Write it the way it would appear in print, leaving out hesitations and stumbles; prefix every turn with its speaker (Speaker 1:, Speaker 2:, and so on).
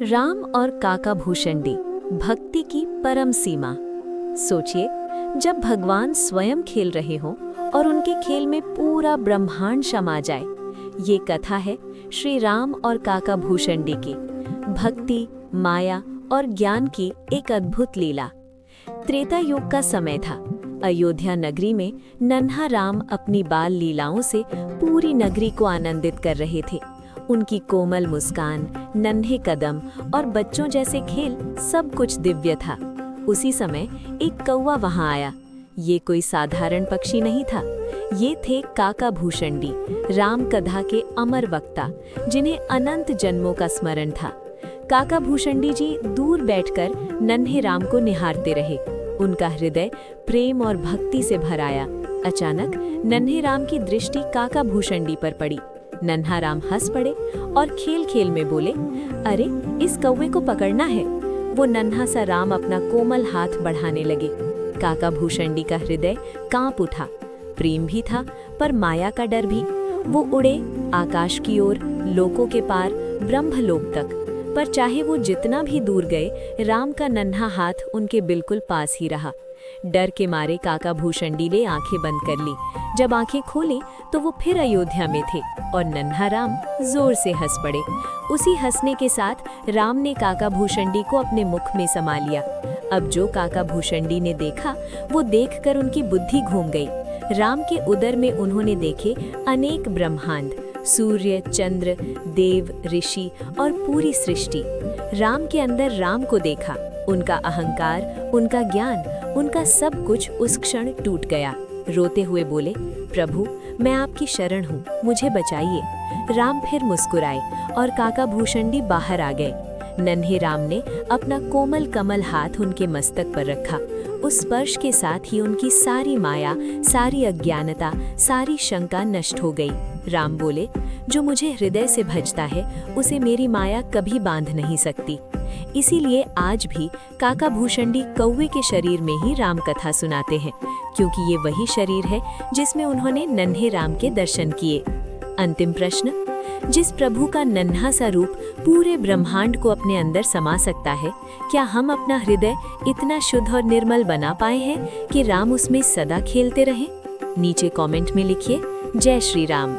Speaker 1: राम और काका भूषणी, भक्ति की परम सीमा। सोचिए, जब भगवान स्वयं खेल रहे हों और उनके खेल में पूरा ब्रह्मांड समा जाए। ये कथा है श्री राम और काका भूषणी की भक्ति, माया और ज्ञान की एक अद्भुत लीला। त्रेता युग का समय था। अयोध्या नगरी में नन्हा राम अपनी बाल लीलाओं से पूरी नगरी को आनंदित कर रहे थे। उनकी कोमल मुस्कान, नन्हे कदम और बच्चों जैसे खेल, सब कुछ दिव्य था। उसी समय एक कौवा वहां आया। ये कोई साधारण पक्षी नहीं था। ये थे काका भूषणी, राम कथा के अमर वक्ता, जिन्हें अनंत जन्मों का स्मरण था। काका भूषणी जी दूर बैठकर नन्हे राम को निहारते रहे। उनका हृदय प्रेम और भक्ति से भर आया। अचानक नन्हे राम की दृष्टि काका भूषणी पर पड़ी। नन्हा राम हंस पड़े और खेल खेल में बोले, अरे, इस कौवे को पकड़ना है। वो नन्हा सा राम अपना कोमल हाथ बढ़ाने लगे। काका भूषणी का हृदय कांप उठा। प्रेम भी था, पर माया का डर भी। वो उड़े आकाश की ओर, लोकों के पार, ब्रह्मलोक तक। पर चाहे वो जितना भी दूर गए, राम का नन्हा हाथ उनके बिल्कुल पास ही रहा। डर के मारे काका भूषणी ने आंखें बंद कर ली। जब आंखें खोली तो वो फिर अयोध्या में थे और नन्हा राम जोर से हंस पड़े। उसी हंसने के साथ राम ने काका भूषणी को अपने मुख में समा लिया। अब जो काका भूषणी ने देखा, वो देखकर उनकी बुद्धि घूम गई। राम के उदर में उन्होंने देखे अनेक ब्रह्मांड, सूर्य, चंद्र, देव, ऋषि और पूरी सृष्टि। राम के अंदर राम को देखा। उनका अहंकार, उनका ज्ञान, उनका सब कुछ उस क्षण टूट गया। रोते हुए बोले, प्रभु, मैं आपकी शरण हूँ, मुझे बचाइए। राम फिर मुस्कुराए और काका भूषणी बाहर आ गए। नन्हे राम ने अपना कोमल कमल हाथ उनके मस्तक पर रखा। उस स्पर्श के साथ ही उनकी सारी माया, सारी अज्ञानता, सारी शंका नष्ट हो गई। राम बोले, जो मुझे हृदय से भजता है, उसे मेरी माया कभी बांध नहीं सकती। इसीलिए आज भी काका भूषणी कौवे के शरीर में ही राम कथा सुनाते हैं, क्योंकि ये वही शरीर है जिसमें उन्होंने नन्हे राम के दर्शन किए। अंतिम प्रश्न, जिस प्रभु का नन्हा सा रूप पूरे ब्रह्मांड को अपने अंदर समा सकता है, क्या हम अपना हृदय इतना शुद्ध और निर्मल बना पाए हैं कि राम उसमें सदा खेलते रहें? नीचे कमेंट में लिखिए। जय श्री राम।